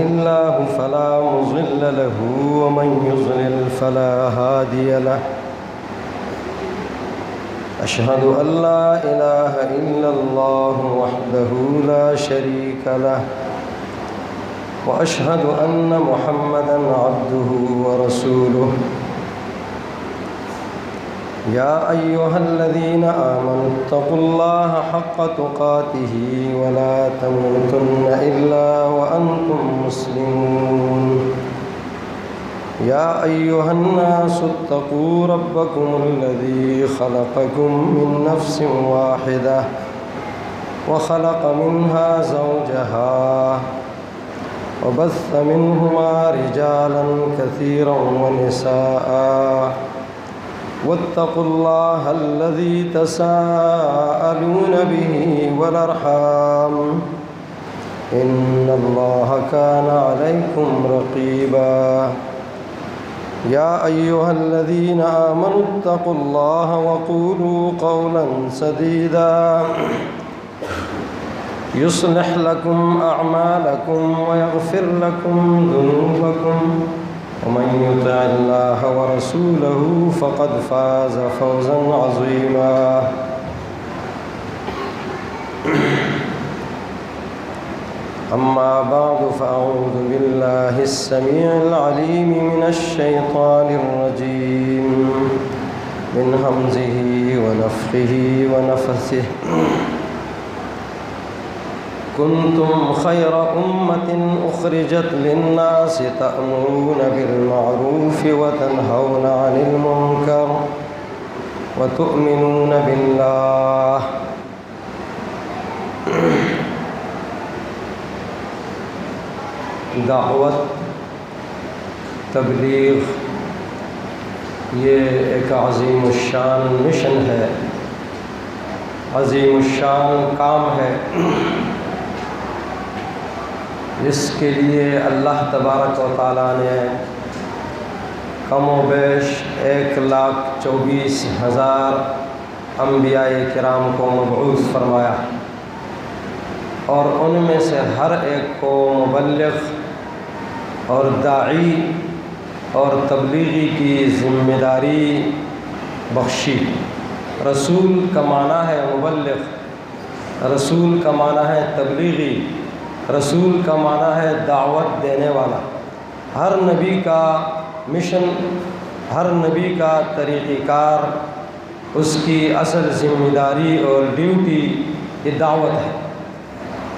الله فلا مضل له ومن يضلل فلا هادي له أشهد أن لا إله إلا الله وحده لا شريك له وأشهد أن محمدًا عبده ورسوله يا أيها الذين آمنوا اتقوا الله حق تقاته ولا تموتن إلا وأنتم مسلمون يا أيها الناس اتقوا ربكم الذي خلقكم من نفس واحدة وخلق منها زوجها وبث منهما رجالا كثيرا ونساء واتقوا الله الذي تساءلون به والأرحام إن الله كان عليكم رقيبا يا أيها الذين آمنوا اتقوا الله وقولوا قولا سديدا يصلح لكم أعمالكم ويغفر لكم ذنوبكم ومن يطع الله ورسوله فقد فاز فوزا عظيما أما بعد فأعوذ بالله السميع العليم من الشيطان الرجيم من همزه ونفخه ونفثه كنتم خير أمة أخرجت للناس تأمرون بالمعروف وتنهون عن المنكر وتؤمنون بالله دعوت تبلیغ یہ ایک عظیم الشان مشن ہے، عظیم الشان کام ہے جس کے لیے اللہ تبارک و تعالیٰ نے کم و بیش 1,24,000 انبیاء کرام کو مبعوث فرمایا، اور ان میں سے ہر ایک کو مبلغ اور داعی اور تبلیغی کی ذمہ داری بخشی۔ رسول کا معنی ہے مبلغ، رسول کا معنی ہے تبلیغی، رسول کا معنی ہے دعوت دینے والا۔ ہر نبی کا مشن، ہر نبی کا طریقہ کار، اس کی اصل ذمہ داری اور ڈیوٹی یہ دعوت ہے۔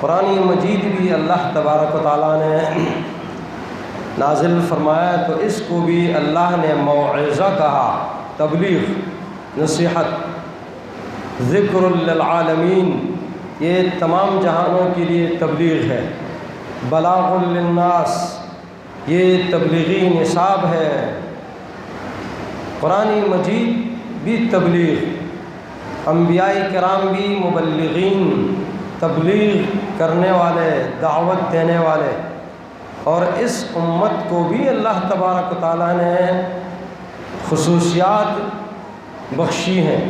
قرآن مجید بھی اللہ تبارک و تعالیٰ نے نازل فرمایا تو اس کو بھی اللہ نے موعظہ کہا، تبلیغ، نصیحت، ذکر للعالمین، یہ تمام جہانوں کے لیے تبلیغ ہے۔ بلاغ للناس، یہ تبلیغی نصاب ہے۔ قرآن مجید بھی تبلیغ، انبیاء کرام بھی مبلغین، تبلیغ کرنے والے، دعوت دینے والے، اور اس امت کو بھی اللہ تبارک و تعالیٰ نے خصوصیات بخشی ہیں۔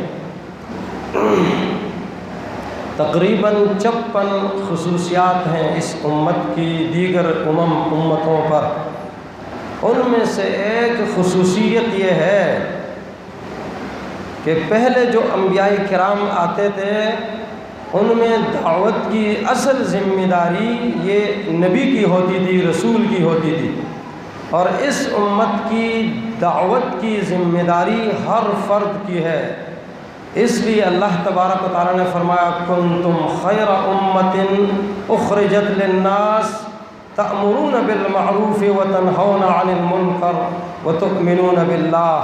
تقریباً 56 خصوصیات ہیں اس امت کی دیگر امتوں پر۔ ان میں سے ایک خصوصیت یہ ہے کہ پہلے جو انبیاء کرام آتے تھے ان میں دعوت کی اصل ذمہ داری یہ نبی کی ہوتی تھی، رسول کی ہوتی تھی، اور اس امت کی دعوت کی ذمہ داری ہر فرد کی ہے۔ اس لیے اللہ تبارک و تعالیٰ نے فرمایا کنتم خیر امۃ اخرجت للناس تأمرون بالمعروف وتنہون عن المنکر وتؤمنون باللہ۔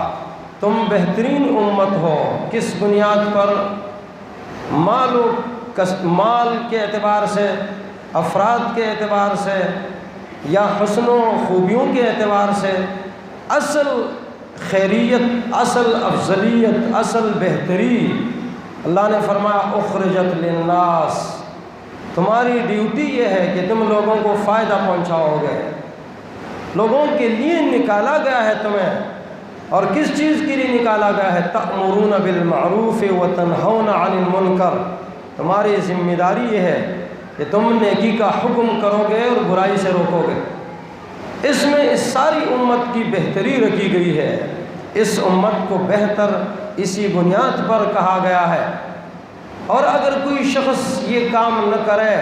تم بہترین امت ہو، کس بنیاد پر؟ مال کے اعتبار سے، افراد کے اعتبار سے، یا حسن و خوبیوں کے اعتبار سے؟ اصل خیریت، اصل افضلیت، اصل بہتری اللہ نے فرمایا اخرجت للناس، تمہاری ڈیوٹی یہ ہے کہ تم لوگوں کو فائدہ پہنچاؤ گے، لوگوں کے لیے نکالا گیا ہے تمہیں۔ اور کس چیز کے لیے نکالا گیا ہے؟ تأمرون بالمعروف وتنہون عن المنکر، تمہاری ذمہ داری یہ ہے کہ تم نیکی کا حکم کرو گے اور برائی سے روکو گے۔ اس میں اس ساری امت کی بہتری رکھی گئی ہے، اس امت کو بہتر اسی بنیاد پر کہا گیا ہے۔ اور اگر کوئی شخص یہ کام نہ کرے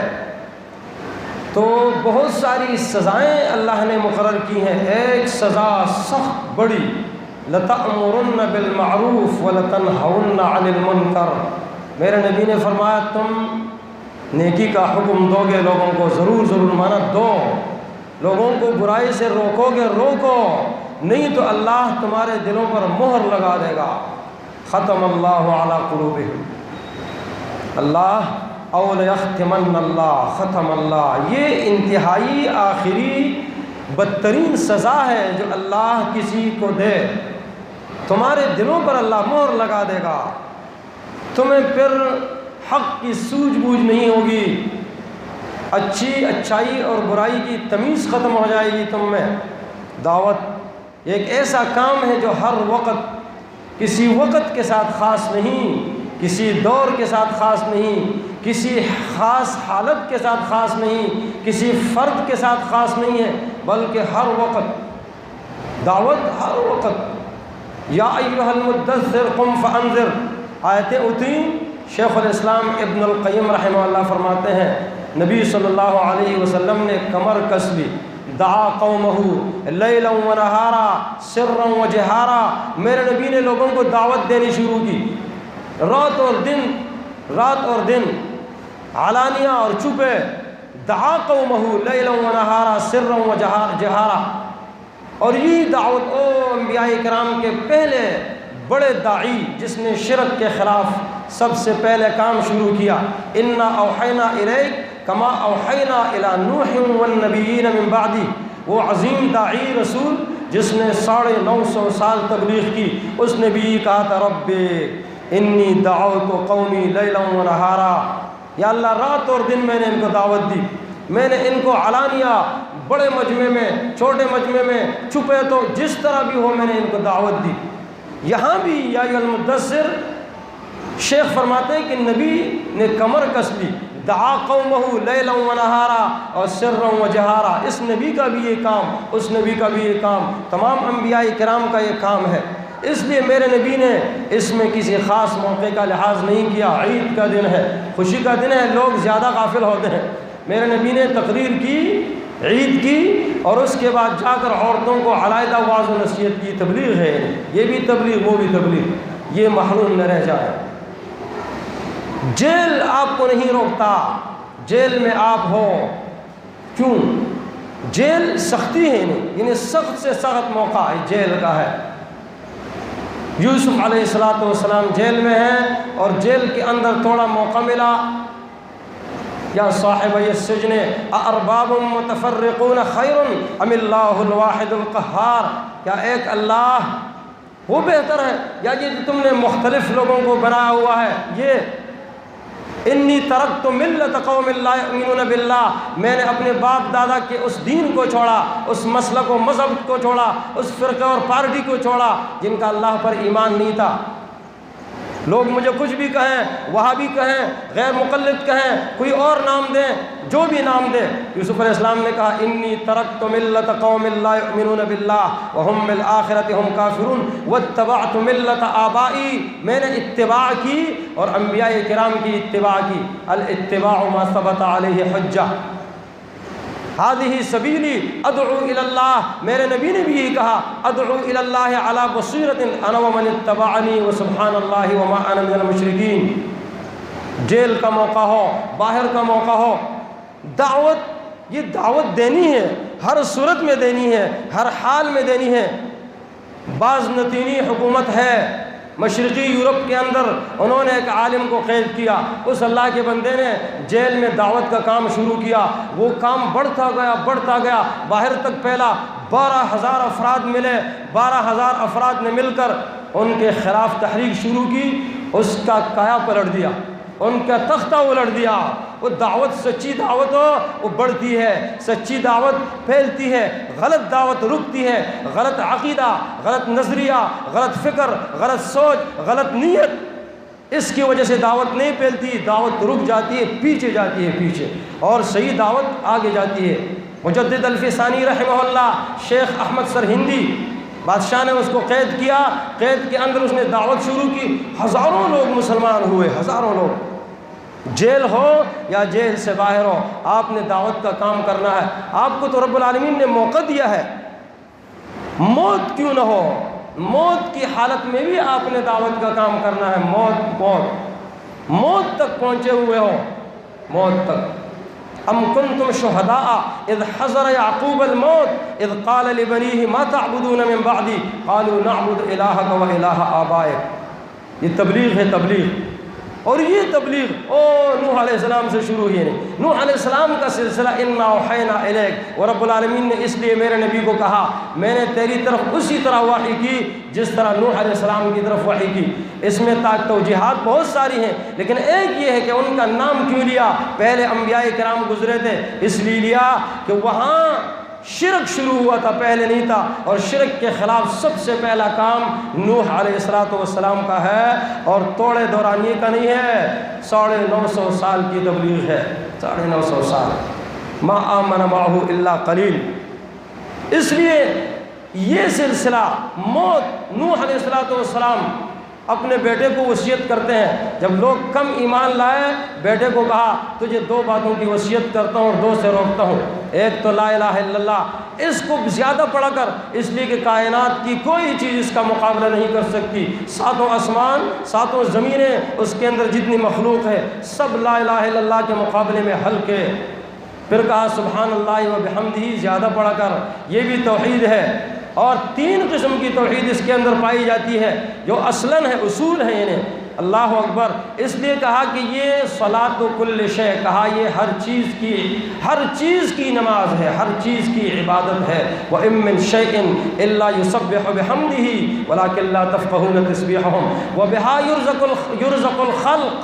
تو بہت ساری سزائیں اللہ نے مقرر کی ہیں۔ ایک سزا سخت بڑی، لَتَأْمُرُنَّ بِالْمَعْرُوفِ وَلَتَنْهَوُنَّ عَنِ الْمُنْكَرِ، میرے نبی نے فرمایا تم نیکی کا حکم دو گے لوگوں کو، ضرور مانا دو، لوگوں کو برائی سے روکو گے روکو، نہیں تو اللہ تمہارے دلوں پر مہر لگا دے گا۔ ختم اللہ علی قلوبہم، اللہ او لیختمن اللہ، ختم اللہ، یہ انتہائی آخری بدترین سزا ہے جو اللہ کسی کو دے، تمہارے دلوں پر اللہ مہر لگا دے گا، تمہیں پھر حق کی سوجھ بوجھ نہیں ہوگی، اچھائی اور برائی کی تمیز ختم ہو جائے گی تم میں۔ دعوت ایک ایسا کام ہے جو ہر وقت، کسی وقت کے ساتھ خاص نہیں، کسی دور کے ساتھ خاص نہیں، کسی خاص حالت کے ساتھ خاص نہیں، کسی فرد کے ساتھ خاص نہیں ہے، بلکہ ہر وقت دعوت، ہر وقت۔ یا ایھا المدثر قم فانذر، آیتیں اتری، شیخ الاسلام ابن القیم رحمہ اللہ فرماتے ہیں نبی صلی اللہ علیہ وسلم نے کمر کس لی، دعا قومہ لیلا و نہارا سرا و جہارا، میرے نبی نے لوگوں کو دعوت دینی شروع کی، رات اور دن، علانیہ اور چھپے، دعا قومہ لیلا و نہارا سرا و جہارا۔ اور یہ دعوت انبیاء کرام کے پہلے بڑے داعی جس نے شرک کے خلاف سب سے پہلے کام شروع کیا، انا اوحینا الیک کما اوحینا الی نوح والنبیین من بعدی، وہ عظیم داعی رسول جس نے 950 سال تبلیغ کی، اس نے بھی کہا تھا رب انی دعوت قومی لیلا و نہارا، یا اللہ رات اور دن میں نے ان کو دعوت دی، میں نے ان کو علانیہ، بڑے مجمع میں، چھوٹے مجمع میں، چھپے، تو جس طرح بھی ہو میں نے ان کو دعوت دی۔ یہاں بھی یا ایھا المدثر شیخ فرماتے ہیں کہ نبی نے کمر کس لی، دعا قومہ لیلا و نہارا اور سرا و جہارا، اس نبی کا بھی یہ کام، اس نبی کا بھی یہ کام، تمام انبیاء کرام کا یہ کام ہے۔ اس لیے میرے نبی نے اس میں کسی خاص موقع کا لحاظ نہیں کیا، عید کا دن ہے، خوشی کا دن ہے، لوگ زیادہ غافل ہوتے ہیں، میرے نبی نے تقریر کی، عید کی، اور اس کے بعد جا کر عورتوں کو علیحدہ واعظ و نصیحت کی، تبلیغ ہے، یہ بھی تبلیغ وہ بھی تبلیغ، یہ محروم نہ رہ جائے۔ جیل آپ کو نہیں روکتا، جیل میں آپ ہو، کیوں؟ جیل سختی ہے نہیں، یعنی سخت سے سخت موقع جیل کا ہے۔ یوسف علیہ السلام جیل میں ہیں، اور جیل کے اندر تھوڑا موقع ملا، یا صاحبی السجن اارباب متفرقون خیر ام اللہ الواحد القہار، کیا ایک اللہ وہ بہتر ہے یا یہ تم نے مختلف لوگوں کو بنایا ہوا ہے؟ یہ انی ترکت ملت قوم لا یؤمنون باللہ، میں نے اپنے باپ دادا کے اس دین کو چھوڑا، اس مسلک و مذہب کو چھوڑا، اس فرقے اور پارٹی کو چھوڑا جن کا اللہ پر ایمان نہیں تھا۔ لوگ مجھے کچھ بھی کہیں، وہابی کہیں، غیر مقلد کہیں، کوئی اور نام دیں، جو بھی نام دیں، یوسف علیہ السلام نے کہا انی ترکت ملت قوم لا یؤمنون باللہ وہم بالآخرۃ ہم کافرون واتبعت ملت آبائی، میں نے اتباع کی اور انبیاء کرام کی اتباع کی، الاتباع ما ثبت علیہ حجہ، ہذہ سبیلی ادعو الی اللہ، میرے نبی نے بھی یہی کہا ادعو الی اللہ علی بصیرۃ انا ومن اتبعنی وسبحان اللہ وما انا من المشرکین۔ جیل کا موقع ہو، باہر کا موقع ہو، دعوت، یہ دعوت دینی ہے، ہر صورت میں دینی ہے، ہر حال میں دینی ہے۔ بعض نتینی حکومت ہے مشرقی یورپ کے اندر، انہوں نے ایک عالم کو قید کیا، اس اللہ کے بندے نے جیل میں دعوت کا کام شروع کیا، وہ کام بڑھتا گیا، باہر تک پھیلا، 12,000 افراد ملے، 12,000 افراد نے مل کر ان کے خلاف تحریک شروع کی، اس کا کایا پلٹ دیا، ان کا تختہ الٹ دیا۔ وہ دعوت، سچی دعوت ہو وہ بڑھتی ہے، سچی دعوت پھیلتی ہے، غلط دعوت رکتی ہے، غلط عقیدہ، غلط نظریہ، غلط فکر، غلط سوچ، غلط نیت، اس کی وجہ سے دعوت نہیں پھیلتی، دعوت رک جاتی ہے، پیچھے جاتی ہے پیچھے، اور صحیح دعوت آگے جاتی ہے۔ مجدد الفسانی رحمہ اللہ، شیخ احمد سرہندی، بادشاہ نے اس کو قید کیا، قید کے اندر اس نے دعوت شروع کی، ہزاروں لوگ مسلمان ہوئے، ہزاروں لوگ۔ جیل ہو یا جیل سے باہر ہو، آپ نے دعوت کا کام کرنا ہے۔ آپ کو تو رب العالمین نے موقع دیا ہے، موت کیوں نہ ہو، موت کی حالت میں بھی آپ نے دعوت کا کام کرنا ہے۔ موت تک پہنچے ہوئے ہو، موت تک۔ ام کنتم شہداء اذ حضر یعقوب الموت اذ قال لبنیہ ما تعبدون من بعدی قالوا نعبد الہک و الہ آبائک۔ یہ تبلیغ ہے، تبلیغ۔ اور یہ تبلیغ نوح علیہ السلام سے شروع ہی نہیں، نوح علیہ السلام کا سلسلہ انا اوحینا الیک، اور رب العالمین نے اس لیے میرے نبی کو کہا میں نے تیری طرف اسی طرح وحی کی جس طرح نوح علیہ السلام کی طرف وحی کی۔ اس میں توجیہات بہت ساری ہیں، لیکن ایک یہ ہے کہ ان کا نام کیوں لیا؟ پہلے انبیاء کرام گزرے تھے، اس لیے لیا کہ وہاں شرک شروع ہوا تھا، پہلے نہیں تھا، اور شرک کے خلاف سب سے پہلا کام نوح علیہ السلام کا ہے، اور توڑے دورانی کا نہیں ہے۔ 950 سال کی تبلیغ ہے، 950 سال۔ ما آمن معہ الا قلیل۔ اس لیے یہ سلسلہ موت، نوح علیہ السلام اپنے بیٹے کو وصیت کرتے ہیں، جب لوگ کم ایمان لائے بیٹے کو کہا تجھے 2 باتوں کی وصیت کرتا ہوں اور 2 سے روکتا ہوں، ایک تو لا الہ الا اللہ، اس کو زیادہ پڑھا کر، اس لیے کہ کائنات کی کوئی چیز اس کا مقابلہ نہیں کر سکتی، 7 آسمان 7 زمینیں، اس کے اندر جتنی مخلوق ہے سب لا الہ الا اللہ کے مقابلے میں ہلکے۔ پھر کہا سبحان اللہ و بحمدہ، زیادہ پڑھا کر، یہ بھی توحید ہے۔ اور 3 قسم کی توحید اس کے اندر پائی جاتی ہے جو اصلاً ہے، اصول ہیں انہیں۔ اللہ اکبر، اس لیے کہا کہ یہ صلاۃ کل شے، کہا یہ ہر چیز کی نماز ہے، ہر چیز کی عبادت ہے۔ وَإِن مِّن شَيْءٍ إِلَّا يُسَبِّحُ بِحَمْدِهِ وَلَٰكِن لَّا تَفْقَهُونَ تَسْبِيحَهُمْ وَبِهَا يُرْزَقُ الْخَلْقُ،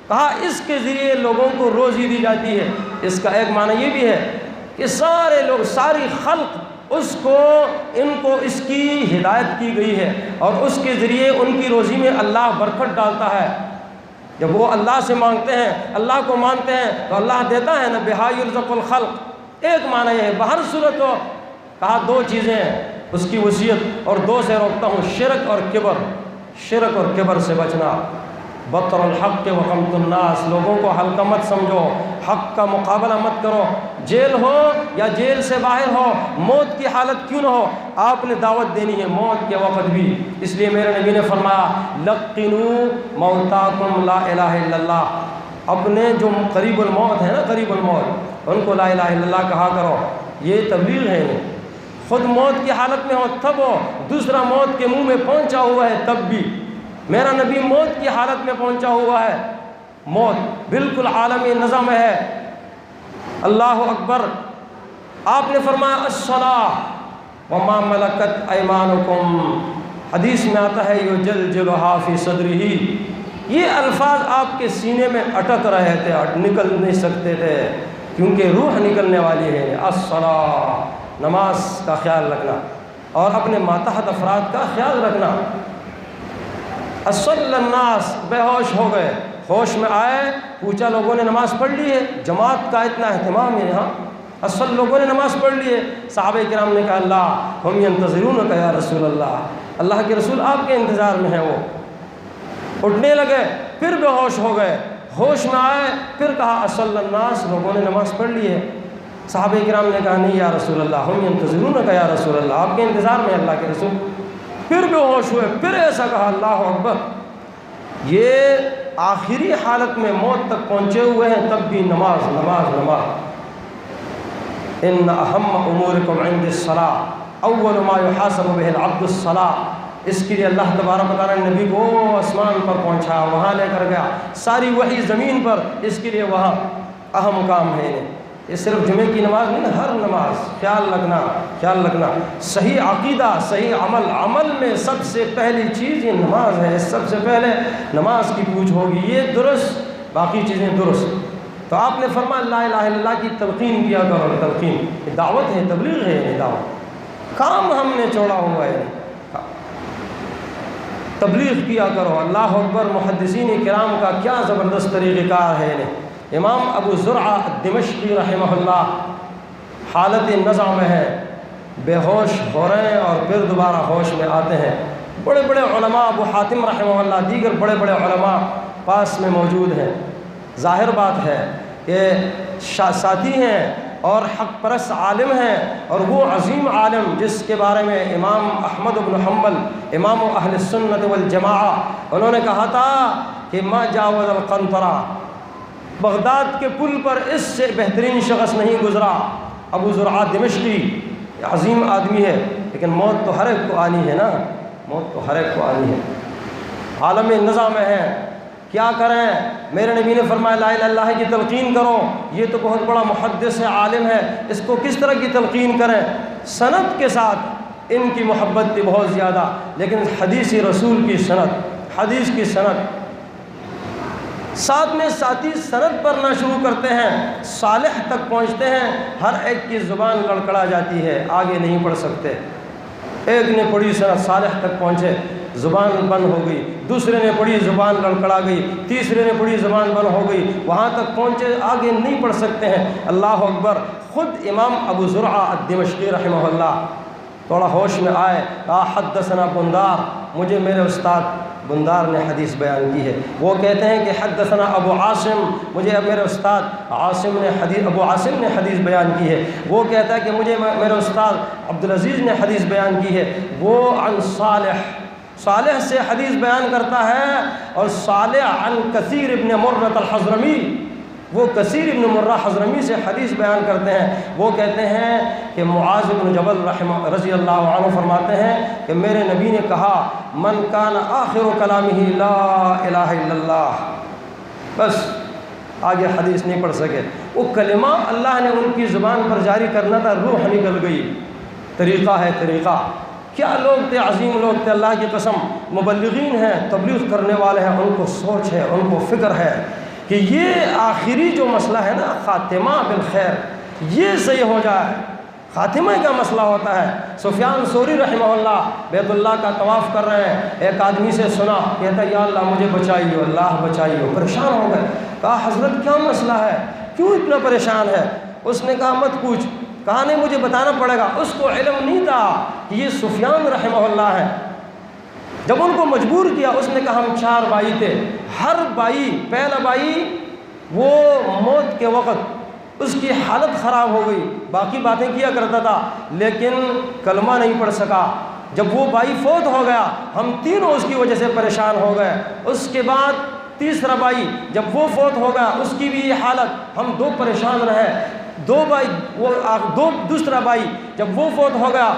کہا اس کے ذریعے لوگوں کو روزی دی جاتی ہے۔ اس کا ایک معنی یہ بھی ہے کہ سارے لوگ، ساری خلق اس کی ہدایت کی گئی ہے، اور اس کے ذریعے ان کی روزی میں اللہ برکت ڈالتا ہے۔ جب وہ اللہ سے مانگتے ہیں، اللہ کو مانتے ہیں تو اللہ دیتا ہے نا، بہا یرزق الخلق۔ ایک معنی یہ ہے، بہر صورت ہو، کہا 2 چیزیں ہیں اس کی وصیت، اور 2 سے روکتا ہوں، شرک اور کبر، شرک اور کبر سے بچنا۔ بطر الحق وغمط الناس، لوگوں کو ہلکا مت سمجھو، حق کا مقابلہ مت کرو، جیل ہو یا جیل سے باہر ہو، موت کی حالت کیوں نہ ہو، آپ نے دعوت دینی ہے موت کے وقت بھی۔ اس لیے میرے نبی نے فرمایا لقنوا موتاکم لا الہ الا اللہ، اپنے جو قریب الموت ہے نا، قریب الموت، ان کو لا الہ الا اللہ کہا کرو۔ یہ تبلیغ ہے، خود موت کی حالت میں ہو تب ہو، دوسرا موت کے منہ میں پہنچا ہوا ہے تب بھی۔ میرا نبی موت کی حالت میں پہنچا ہوا ہے، موت بالکل عالمی نظم میں ہے۔ اللہ اکبر، آپ نے فرمایا الصلاۃ وما ملکت ایمانکم، حدیث میں آتا ہے یجلجلھا فی صدرہ، یہ الفاظ آپ کے سینے میں اٹک رہے تھے، نکل نہیں سکتے تھے کیونکہ روح نکلنے والی ہے۔ الصلاۃ، نماز کا خیال رکھنا اور اپنے ماتحت افراد کا خیال رکھنا۔ اصل الناس، بے ہوش ہو گئے، ہوش میں آئے، پوچھا لوگوں نے نماز پڑھ لی ہے؟ جماعت کا اتنا اہتمام ہے یہاں، اصل لوگوں نے نماز پڑھ لی ہے۔ صحابہ کرام نے کہا اللہ ہم ینتظرونک یا رسول اللہ، اللہ کے رسول آپ کے انتظار میں ہیں۔ وہ اٹھنے لگے، پھر بے ہوش ہو گئے، ہوش میں آئے، پھر کہا اصل الناس، لوگوں نے نماز پڑھ لی ہے۔ صحابہ کرام نے کہا نہیں یا رسول اللہ ہم ینتظرونک یا رسول اللہ، آپ کے انتظار میں اللہ کے رسول۔ پھر بے ہوش ہوئے، پھر ایسا کہا اللہ اکبر۔ یہ آخری حالت میں موت تک پہنچے ہوئے ہیں، تب بھی نماز نماز نماز۔ ان اہم امورکم عند الصلاۃ اول ما یحاسب بہ العبد الصلاۃ، اس کے لیے اللہ تبارک و تعالیٰ نے نبی کو آسمان پر پہنچا، وہاں لے کر گیا، ساری وحی زمین پر، اس کے لیے وہاں اہم کام ہے انہیں۔ یہ صرف جمعے کی نماز نہیں، ہر نماز خیال رکھنا، خیال رکھنا۔ صحیح عقیدہ، صحیح عمل، عمل میں سب سے پہلی چیز یہ نماز ہے، سب سے پہلے نماز کی پوچھ ہوگی، یہ درست، باقی چیزیں درست۔ تو آپ نے فرمایا لا الہ الا اللہ کی تلقین کیا کرو، تلقین، یہ دعوت ہے، تبلیغ ہے، یہ دعوت، کام ہم نے چھوڑا ہوا ہے، تبلیغ کیا کرو۔ اللہ اکبر، محدثین کرام کا کیا زبردست طریقہ کار ہے انہیں۔ امام ابو زرعہ دمشقی رحمہ اللہ حالت نزع میں ہیں، بے ہوش ہو رہے ہیں اور پھر دوبارہ ہوش میں آتے ہیں۔ بڑے بڑے علماء، ابو حاتم رحمہ اللہ، دیگر بڑے بڑے علماء پاس میں موجود ہیں۔ ظاہر بات ہے کہ ساتھی ہیں اور حق پرست عالم ہیں، اور وہ عظیم عالم جس کے بارے میں امام احمد بن حنبل، امام اہل السنت والجماعہ، انہوں نے کہا تھا کہ ما جاوز القنطرہ، بغداد کے پل پر اس سے بہترین شخص نہیں گزرا۔ ابو زرعہ دمشقی عظیم آدمی ہے، لیکن موت تو ہر ایک کو آنی ہے نا، موت تو ہر ایک کو آنی ہے۔ عالم نزع میں ہے، کیا کریں؟ میرے نبی نے فرمایا لا الہ الا اللہ کی تلقین کرو۔ یہ تو بہت بڑا محدث ہے، عالم ہے، اس کو کس طرح کی تلقین کریں؟ سند کے ساتھ ان کی محبت تھی بہت زیادہ، لیکن حدیث رسول کی سند، حدیث کی سند، ساتھ میں ساتھی سند پڑھنا شروع کرتے ہیں، صالح تک پہنچتے ہیں، ہر ایک کی زبان لڑکڑا جاتی ہے، آگے نہیں پڑھ سکتے۔ ایک نے پڑھی سند، صالح تک پہنچے، زبان بند ہو گئی، دوسرے نے پڑھی زبان لڑکڑا گئی، تیسرے نے پڑھی زبان بند ہو گئی، وہاں تک پہنچے، آگے نہیں پڑھ سکتے ہیں۔ اللہ اکبر! خود امام ابو زرعہ الدمشقی رحمہ اللہ تھوڑا ہوش میں آئے، کہا حدثنا بندار، مجھے میرے استاد بندار نے حدیث بیان کی ہے۔ وہ کہتے ہیں کہ حدثنا ابو عاصم، مجھے میرے استاد ابو عاصم نے حدیث بیان کی ہے۔ وہ کہتا ہے کہ مجھے میرے استاد عبدالعزیز نے حدیث بیان کی ہے۔ وہ عن صالح، صالح سے حدیث بیان کرتا ہے، اور صالح عن کثیر ابن مرۃ الحضرمی، وہ کثیر ابن مرہ حضرمی سے حدیث بیان کرتے ہیں۔ وہ کہتے ہیں کہ معاذ بن جبل رضی اللہ عنہ فرماتے ہیں کہ میرے نبی نے کہا من کان آخر کلامہ لا الہ الا اللہ، بس آگے حدیث نہیں پڑھ سکے۔ وہ کلمہ اللہ نے ان کی زبان پر جاری کرنا تھا، روح نکل گئی۔ طریقہ ہے، طریقہ۔ کیا لوگ تھے، عظیم لوگ تھے، اللہ کی قسم، مبلغین ہیں، تبلیغ کرنے والے ہیں، ان کو سوچ ہے، ان کو فکر ہے کہ یہ آخری جو مسئلہ ہے نا، خاتمہ بالخیر، یہ صحیح ہو جائے۔ خاتمہ کا مسئلہ ہوتا ہے۔ سفیان ثوری رحمہ اللہ بیت اللہ کا طواف کر رہے ہیں، ایک آدمی سے سنا، کہتا ہے یا اللہ مجھے بچائیے، اللہ بچائیے۔ پریشان ہو گئے، کہا حضرت کیا مسئلہ ہے، کیوں اتنا پریشان ہے؟ اس نے کہا مت پوچھ، کہا نہیں مجھے بتانا پڑے گا۔ اس کو علم نہیں تھا کہ یہ سفیان رحمہ اللہ ہے۔ جب ان کو مجبور کیا، اس نے کہا ہم 4 بھائی تھے، ہر بھائی، پہلا بھائی وہ موت کے وقت اس کی حالت خراب ہو گئی، باقی باتیں کیا کرتا تھا لیکن کلمہ نہیں پڑھ سکا۔ جب وہ بھائی فوت ہو گیا، ہم تینوں اس کی وجہ سے پریشان ہو گئے۔ اس کے بعد تیسرا بھائی جب وہ فوت ہو گیا، اس کی بھی یہ حالت، ہم 2 پریشان رہے۔ دوسرا بھائی جب وہ فوت ہو گیا،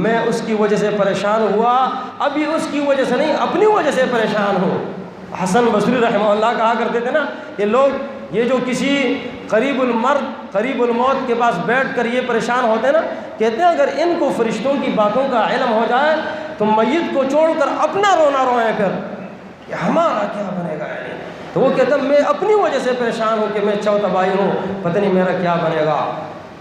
میں اس کی وجہ سے پریشان ہوا، ابھی اس کی وجہ سے نہیں، اپنی وجہ سے پریشان ہوں۔ حسن بصری رحمہ اللہ کہا کرتے تھے نا، یہ لوگ یہ جو کسی قریب الموت کے پاس بیٹھ کر یہ پریشان ہوتے ہیں نا، کہتے ہیں اگر ان کو فرشتوں کی باتوں کا علم ہو جائے تو میت کو چھوڑ کر اپنا رونا روئیں پھر کہ ہمارا کیا بنے گا۔ تو وہ کہتے ہیں میں اپنی وجہ سے پریشان ہوں کہ میں چوتھا بھائی ہوں، پتہ نہیں میرا کیا بنے گا۔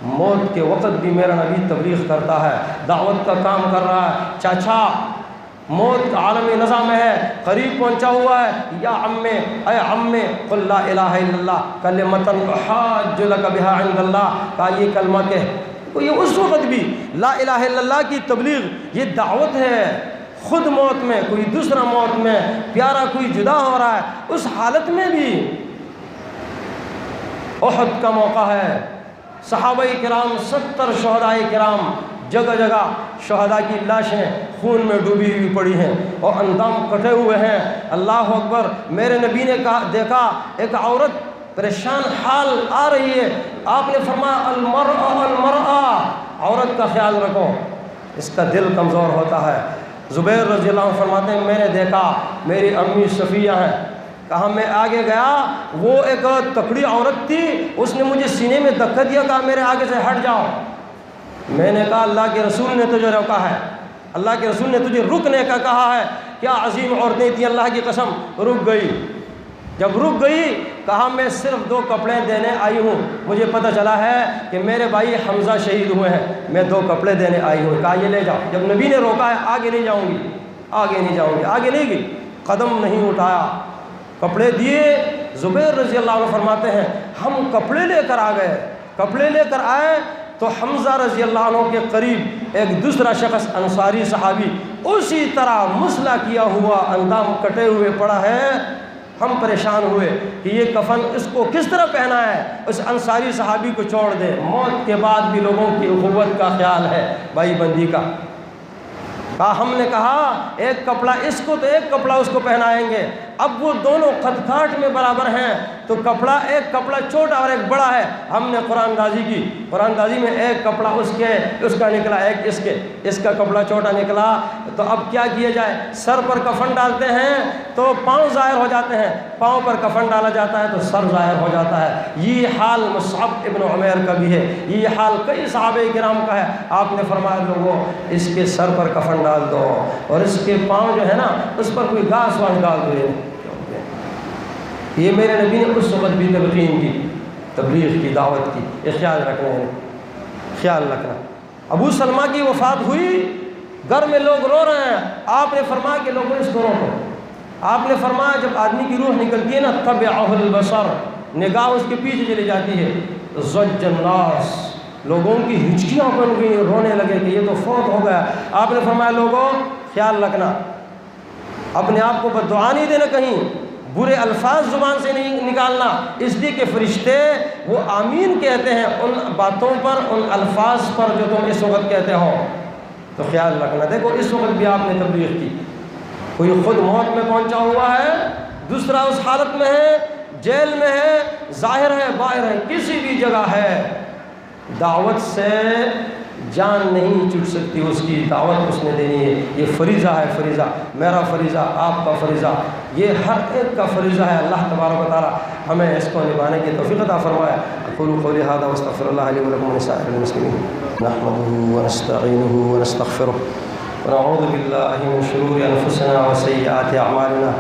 موت کے وقت بھی میرا نبی تبلیغ کرتا ہے، دعوت کا کام کر رہا ہے۔ چاچا موت عالم نزع میں ہے، قریب پہنچا ہوا ہے، یا عمے، اے عمے قل لا الہ الا اللہ کلمۃ احاج لک بہا عند اللہ، کہا یہ کلمہ کہہ۔ یہ اس وقت بھی لا الہ الا اللہ کی تبلیغ، یہ دعوت ہے۔ خود موت میں، کوئی دوسرا موت میں، پیارا کوئی جدا ہو رہا ہے، اس حالت میں بھی احد کا موقع ہے، صحابہ کرام 70 شہداء کرام، جگہ جگہ شہداء کی لاشیں خون میں ڈوبی ہوئی پڑی ہیں اور اندام کٹے ہوئے ہیں۔ اللہ اکبر! میرے نبی نے دیکھا ایک عورت پریشان حال آ رہی ہے، آپ نے فرمایا المرأة، عورت کا خیال رکھو، اس کا دل کمزور ہوتا ہے۔ زبیر رضی اللہ عنہ فرماتے ہیں میں نے دیکھا، میری امی صفیہ ہیں، کہا میں آگے گیا، وہ ایک تکڑی عورت تھی، اس نے مجھے سینے میں دھکا دیا، کہا میرے آگے سے ہٹ جاؤ۔ میں نے کہا اللہ کے رسول نے تجھے روکا ہے، اللہ کے رسول نے تجھے رکنے کا کہا ہے۔ کیا عظیم عورتیں تھیں، اللہ کی قسم، رک گئی۔ جب رک گئی، کہا میں صرف 2 کپڑے دینے آئی ہوں، مجھے پتہ چلا ہے کہ میرے بھائی حمزہ شہید ہوئے ہیں، میں 2 کپڑے دینے آئی ہوں۔ کہا یہ لے جاؤ۔ جب نبی نے روکا ہے، آگے نہیں جاؤں گی، آگے نہیں جاؤں گی، آگے نہیں گئی، قدم نہیں اٹھایا، کپڑے دیے۔ زبیر رضی اللہ عنہ فرماتے ہیں ہم کپڑے لے کر آ گئے، کپڑے لے کر آئے، تو حمزہ رضی اللہ عنہ کے قریب ایک دوسرا شخص انصاری صحابی اسی طرح مسلح کیا ہوا اندام کٹے ہوئے پڑا ہے۔ ہم پریشان ہوئے کہ یہ کفن اس کو کس طرح پہنا ہے، اس انصاری صحابی کو چھوڑ دے۔ موت کے بعد بھی لوگوں کی اخوت کا خیال ہے، بھائی بندی کا۔ ہم نے کہا ایک کپڑا اس کو تو ایک کپڑا اس کو پہنائیں گے۔ اب وہ دونوں قد کاٹ میں برابر ہیں تو کپڑا ایک کپڑا چھوٹا اور ایک بڑا ہے۔ ہم نے قرآن اندازی کی، قرآن اندازی میں ایک کپڑا اس کا نکلا، ایک اس کا کپڑا چھوٹا نکلا۔ تو اب کیا کیا جائے؟ سر پر کفن ڈالتے ہیں تو پاؤں ظاہر ہو جاتے ہیں، پاؤں پر کفن ڈالا جاتا ہے تو سر ظاہر ہو جاتا ہے۔ یہ حال مصعب ابن عمیر کا بھی ہے، یہ حال کئی صحابہ کرام کا ہے۔ آپ نے فرمایا لوگوں اس کے سر پر کفن ڈال دو اور اس کے پاؤں جو ہے نا اس پر کوئی گھاس واس ڈال دو۔ یہ میرے نبی نے اس وقت بھی تلقین کی، تبلیغ کی، دعوت کی۔ یہ خیال رکھنا ہے، خیال رکھنا۔ ابو سلمہ کی وفات ہوئی، گھر میں لوگ رو رہے ہیں۔ آپ نے فرمایا کہ لوگوں اس کو روکو۔ آپ نے فرمایا جب آدمی کی روح نکلتی ہے نا تبعہ البصر، نگاہ اس کے پیچھے چلی جاتی ہے، زج الناس، لوگوں کی ہچکیاں بن گئی، رونے لگے کہ یہ تو فوت ہو گیا۔ آپ نے فرمایا لوگوں خیال رکھنا، اپنے آپ کو بددعا نہیں دینا، کہیں برے الفاظ زبان سے نہیں نکالنا، اس لیے کہ فرشتے وہ آمین کہتے ہیں ان باتوں پر، ان الفاظ پر جو تم اس وقت کہتے ہو۔ تو خیال رکھنا۔ دیکھو اس وقت بھی آپ نے تبلیغ کی، کوئی خود موت میں پہنچا ہوا ہے، دوسرا اس حالت میں ہے، جیل میں ہے، ظاہر ہے باہر ہے، کسی بھی جگہ ہے، دعوت سے جان نہیں چھوٹ سکتی، اس کی دعوت اس نے دینی ہے۔ یہ فریضہ ہے، فریضہ میرا فریضہ، آپ کا فریضہ، یہ ہر ایک کا فریضہ ہے۔ اللہ تبارک و تعالی ہمیں اس کو نبھانے کی توفیق عطا فرمائے۔ اقول قولی ھذا واستغفر اللہ لی ولکم ولسائر المسلمین۔ نحمده ونستعینه ونستغفره ونعوذ باللہ من شرور انفسنا وسیئات اعمالنا،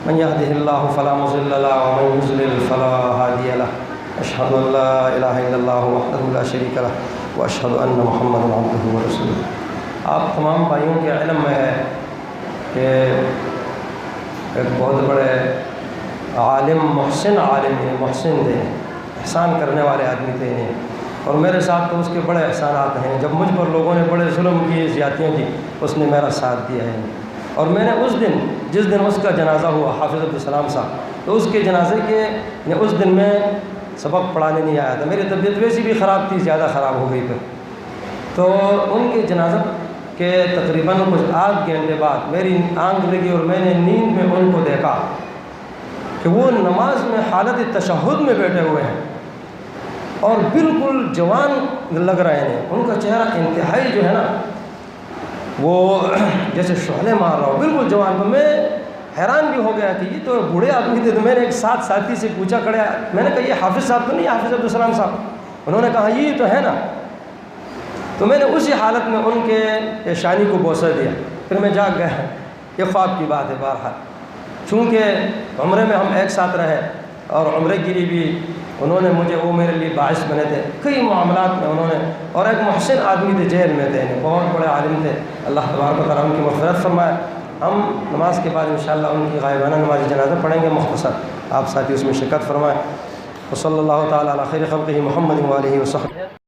من يهده الله فلا مضل له ومن يضلل فلا هادي له، اشهد ان لا اله الا الله وحده لا شريك له واشهد ان محمدا عبده ورسوله۔ آپ تمام بھائیوں کے علم میں ہے کہ ایک بہت بڑے عالم، محسن عالم ہیں، محسن تھے، احسان کرنے والے آدمی تھے، اور میرے ساتھ تو اس کے بڑے احسانات ہیں۔ جب مجھ پر لوگوں نے بڑے ظلم کیے، زیادتیاں کی، اس نے میرا ساتھ دیا ہے۔ اور میں نے جس دن اس کا جنازہ ہوا، حافظ عبدالسلام صاحب، تو اس کے جنازے کے اس دن میں سبق پڑھانے نہیں آیا تھا، میری طبیعت ویسی بھی خراب تھی، زیادہ خراب ہو گئی پھر۔ تو ان کے جنازہ کے تقریباً کچھ 8 گھنٹے بعد میری آنکھ لگی اور میں نے نیند میں ان کو دیکھا کہ وہ نماز میں حالت تشہد میں بیٹھے ہوئے ہیں اور بالکل جوان لگ رہے ہیں۔ ان کا چہرہ انتہائی جو ہے نا وہ جیسے شعلے مار رہا ہو، بالکل جوان۔ تو میں حیران بھی ہو گیا کہ یہ تو بوڑھے آدمی تھے۔ تو میں نے ایک ساتھی سے پوچھا، میں نے کہا یہ حافظ صاحب تو نہیں، حافظ عبدالسلام صاحب؟ انہوں نے کہا یہ تو ہے نا۔ تو میں نے اسی حالت میں ان کے پیشانی کو بوسہ دیا، پھر میں جاگ گیا۔ یہ خواب کی بات ہے بہرحال، چونکہ عمرے میں ہم ایک ساتھ رہے اور عمرے کے لیے بھی انہوں نے مجھے، وہ میرے لیے باعث بنے تھے کئی معاملات میں انہوں نے، اور ایک محسن آدمی تھے، جیل میں تھے، بہت بڑے عالم تھے۔ اللہ تبارک و تعالیٰ ان کی مغفرت فرمائے۔ ہم نماز کے بعد انشاءاللہ ان کی غائبانہ نماز جنازہ پڑھیں گے مختصر، آپ ساتھی اس میں شرکت فرمائیں۔ وصلی اللہ تعالیٰ علی خیر خلقہ محمد و آلہ وصحبہ۔